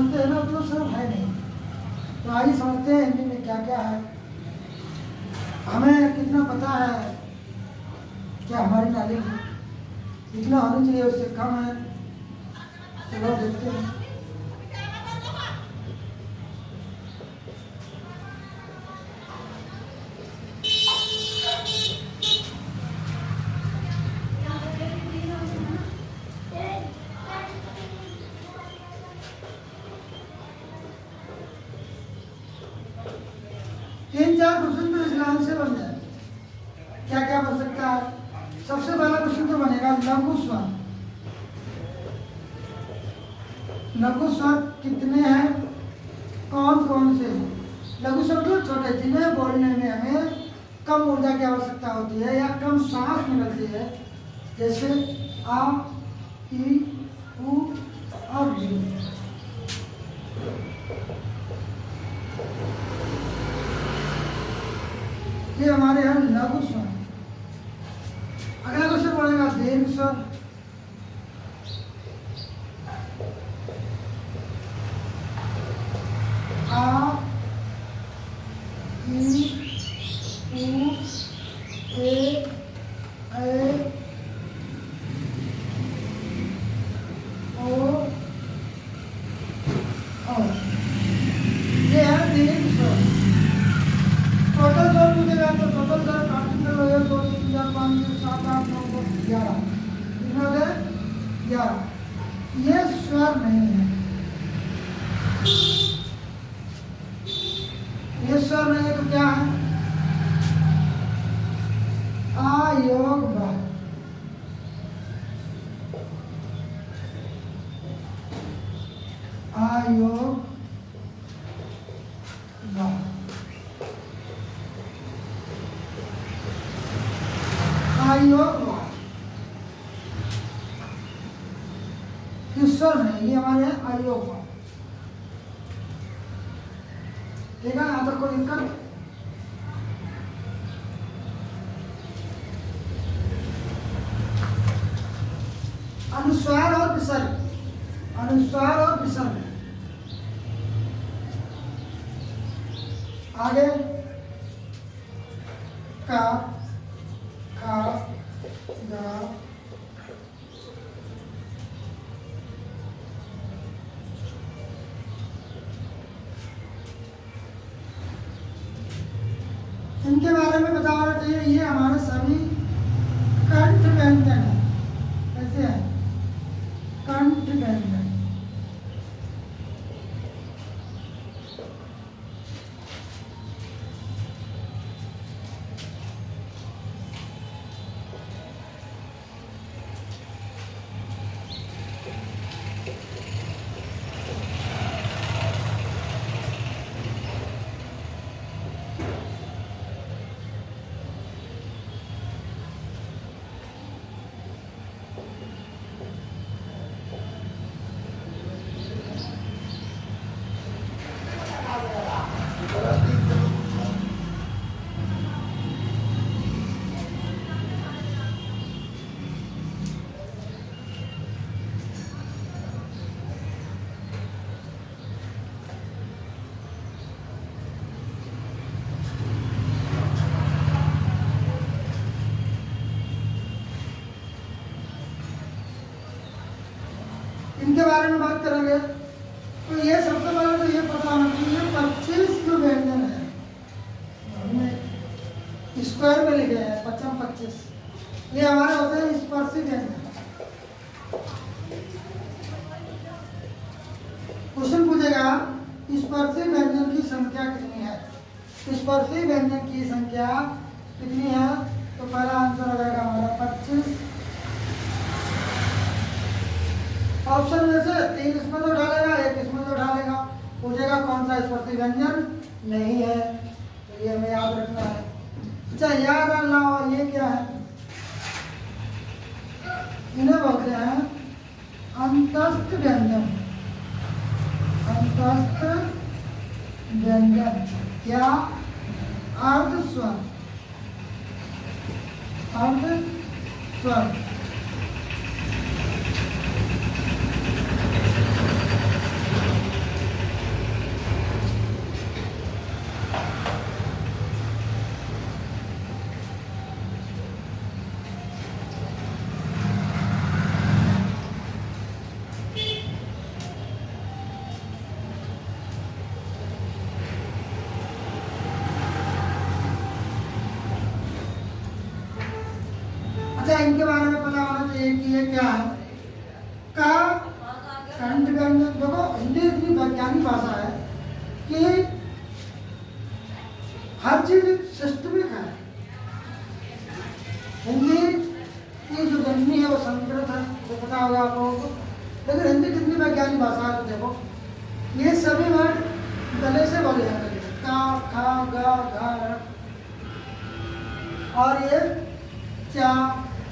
समझते हैं ना तो सब है नहीं। तो आइए समझते हैं हिंदी में क्या क्या है, हमें कितना पता है, क्या हमारी नॉलेज जितना होनी चाहिए उससे कम है। चलो देखते हैं। तीन चार क्वेश्चन तो इस लाइन से बन जाए। क्या क्या बन सकता है? सबसे पहला क्वेश्चन तो बनेगा लघु स्वर। लघु स्वर कितने हैं, कौन कौन से हैं? लघु स्वर तो छोटे, जिन्हें बोलने में हमें कम ऊर्जा की आवश्यकता होती है या कम सांस निकलती है, जैसे आ, ई, उ और यू। ये हमारे यहाँ लघु स्वर। अगला क्वेश्चन पड़ेगा दीर्घ स्वर। आ, ई, उ, ए, ओ, औ। ये है दीर्घ स्वर। टोटल स्वर पूछेगा तो टोटल स्वर कार्टिकल हो 1 2 3 4 5 6 7 8 9 10 11। कितने हो गए? 11। ये स्वर नहीं है, ये स्वर नहीं है तो क्या है? आ योग ब। आ योग ब। आ योग ब। ये स्वर नहीं, ये हमारे आ योग ब। ठीक है, यहाँ तक कोई दिक्कत? अनुस्वार और विसर्ग। अनुस्वार और विसर्ग। आगे का, खा, गा, इनके बारे में बताना चाहिए। ये हमारे सभी कंठ व्यंजन है। कैसे है? कंठ व्यंजन। इनके बारे में बात करेंगे तो ये सबसे पहले तो ये पता होना चाहिए 25 जो व्यंजन है, हमने स्क्वायर में लिखे हैं 25। ये हमारे होते हैं स्पर्शी व्यंजन। क्वेश्चन पूछेगा स्पर्शी व्यंजन की संख्या कितनी है? स्पर्शी व्यंजन की संख्या कितनी है? तो पहला आंसर हो जाएगा हमारा 25। ऑप्शन में से 3 इसमें तो डालेगा, 1 इसमें तो डालेगा। पूछेगा कौन सा स्पर्शी व्यंजन नहीं है, तो ये हमें याद रखना है। अच्छा याद रखना हो, ये क्या है? इन्हें बोलते हैं अंतस्थ व्यंजन। अंतस्थ व्यंजन या अर्ध स्वर। अर्ध स्वर। वैज्ञानिक भाषा है कि हर चीज सिस्टमिक है। हिंदी की जो जननी है वो संस्कृत है, तो पता होगा आप लोगों को, लेकिन हिंदी कितनी वैज्ञानिक भाषा है तो देखो, ये सभी वर्ड गले से बोले जाते हैं, का, खा, गा, घा, और ये चा,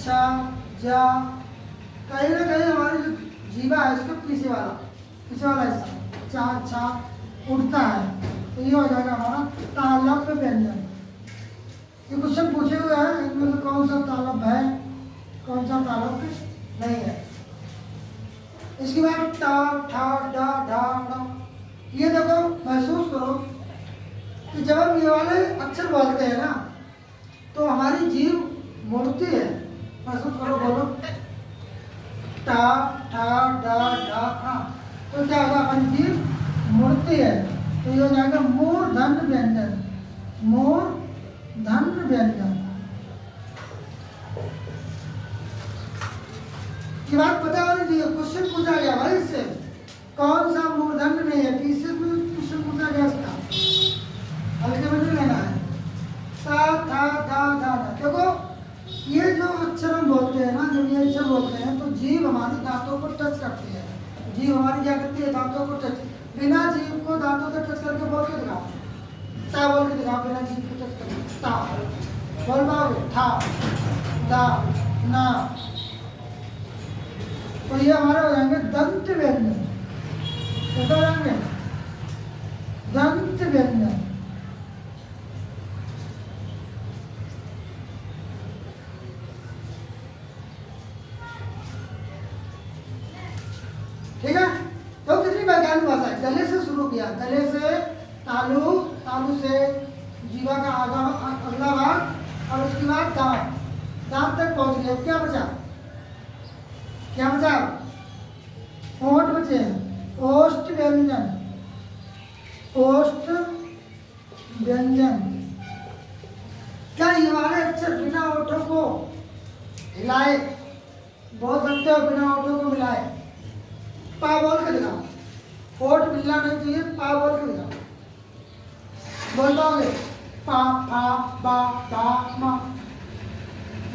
छा, जा, कहीं ना कहीं हमारी जो जीवा है इसका पीछे वाला हिस्सा चा, छा उड़ता है, तो ये हो जाएगा हमारा तालव्य व्यंजन। ये क्वेश्चन पूछे हुए हैं, इनमें से कौन सा तालव्य है, कौन सा तालव्य नहीं है। इसके बाद टा, ठा, डा, ढा, डा, ये देखो महसूस करो कि जब हम ये वाले अक्षर बोलते हैं ना तो हमारी जीभ मुड़ती है। महसूस करो, बोलो टा, ठा, डा, ढा, हाँ, तो क्या होगा, हमारी जीभ मुड़ती है, तो ये हो जाएगा मूर्धन्य व्यंजन, मूर्धन्य व्यंजन की बात पता होनी चाहिए। क्वेश्चन पूछा गया भाई इससे, कौन सा मूर्धन्य नहीं है, पीछे में क्वेश्चन पूछा गया इसका, हल्के में नहीं लेना है। सा, था, धा, धा, देखो ये जो अक्षर हम बोलते हैं ना, जब ये अक्षर बोलते हैं तो जीभ हमारी दांतों को टच करती है। जीभ हमारी क्या करती है, दांतों को टच, बिना जीभ को दांतों से टच करके बोल के दिखाओ, ता बोल के दिखाओ, बिना जीभ को टच करके, ता बोल पाओगे, था, दा, ना, तो ये हमारे हो जाएंगे दंत व्यंजन, कैसे हो जाएंगे, दंत व्यंजन। ठीक है, तो कितनी वैज्ञानिक भाषा है। गले से शुरू किया, गले से तालु, तालु से जीवा का अगला भाग, और उसके बाद दांत, दांत तक पहुंच गए। क्या बचा, क्या बचा, ओठ बचे हैं, ओष्ठ व्यंजन, ओष्ठ व्यंजन। क्या ये वाले अक्षर बिना ओठों को हिलाए बोल सकते हो, बिना ओठों को मिलाए, पा बोल के दिखाओ, ओठ मिलना नहीं चाहिए, पा बोल के दिखाओ, बोल पाओगे, पा, फा, बा, ता, मा,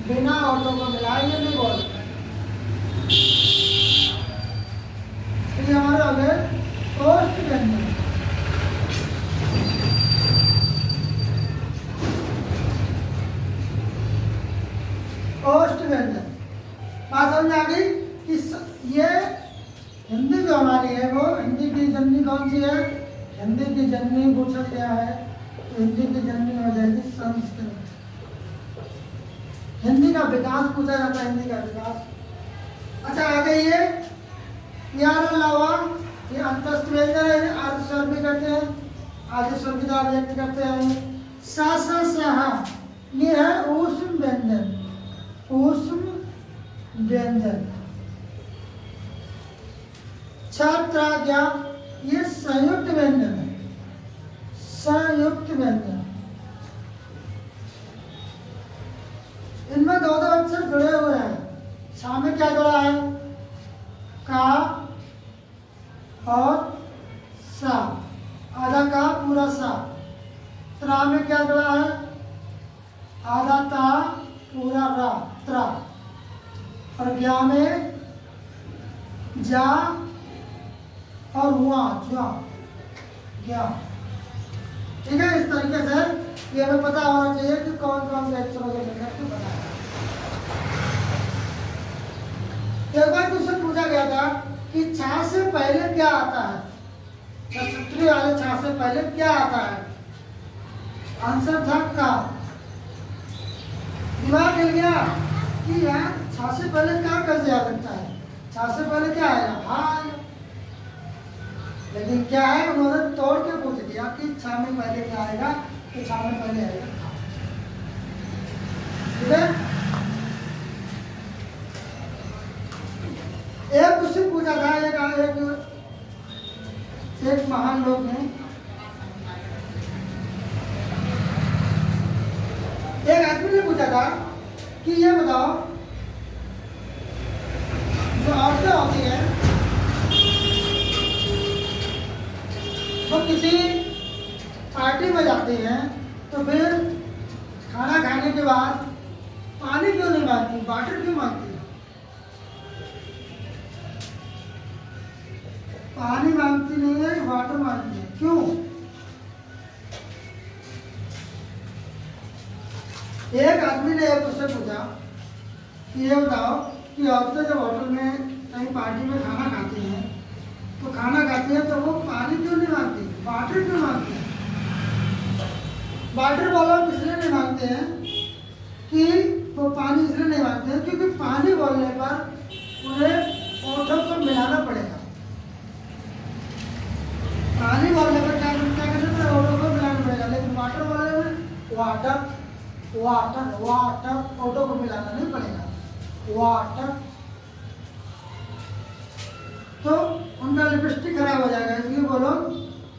बिना ओठों को मिलाए ये नहीं बोल। ये हमारे हो गए ओष्ठ व्यंजन। ओष्ठ व्यंजन बात समझ आ गई कि ये हिंदी जो हमारी है वो, हिंदी की जननी कौन सी है, हिंदी की जननी पूछा गया है तो हिंदी की जननी हो जाएगी संस्कृत। हिंदी का विकास पूछा जाता है, हिंदी का विकास। अच्छा आगे ये यार अलावा ये अंतस्थ व्यंजन है, आदि स्वर भी करते हैं, आदि स्वर की तरह व्यक्त करते हैं। सा, सा, सहा ये है ऊष्म व्यंजन, ऊष्म व्यंजन। छात्रा क्या, ये संयुक्त व्यंजन है, संयुक्त व्यंजन। इनमें दो दो अक्षर जुड़े हुए हैं। छा में क्या जुड़ा है, का और सा, आधा का पूरा सा। त्रा में क्या जुड़ा है, आधा ता पूरा रा, त्रा। और ज्ञा में जा और हुआ, ज्वा, ज्ञा। ठीक है, इस तरीके से ये हमें पता होना चाहिए कि कौन कौन से अक्षरों के मिलकर के बना है। एक बार क्वेश्चन पूछा गया था कि छा से पहले क्या आता है, सूत्री वाले छा से पहले क्या आता है, आंसर था का। दिमाग हिल गया कि यार छा से पहले क्या कैसे आ सकता है, छा से पहले क्या आएगा, हाँ। लेकिन क्या है, उन्होंने तोड़ के पूछ दिया कि छा में पहले क्या आएगा, तो छा में पहले आएगा था। ठीक है, एक क्वेश्चन पूछा था एक महान लोग ने, एक आदमी ने पूछा था कि ये बताओ, जो औरतें होती हैं लोग किसी पार्टी में जाते हैं तो फिर खाना खाने के बाद पानी क्यों नहीं मांगती, वाटर क्यों मांगती है? पानी मांगती नहीं है, वाटर मांगती है, क्यों? एक आदमी ने एक उससे पूछा कि ये बताओ कि औरतें जब होटल में कहीं पार्टी में खाना खाती हैं तो खाना खाती हैं तो वो पानी क्यों नहीं मांगती, वाटर क्यों मांगती हैं? वाटर वाला इसलिए नहीं मांगते हैं कि वो पानी इसलिए नहीं मांगते हैं क्योंकि पानी बोलने पर उन्हें ओठों को मिलाना पड़ेगा। पानी बोलने पर क्या करना पड़ेगा, ओठों को मिलाना पड़ेगा। लेकिन वाटर बोलने में वाटर वाटर वाटर ओठों को मिलाना नहीं पड़ेगा, वाटर। तो उनका लिपस्टिक खराब हो जाएगा, इसलिए बोलो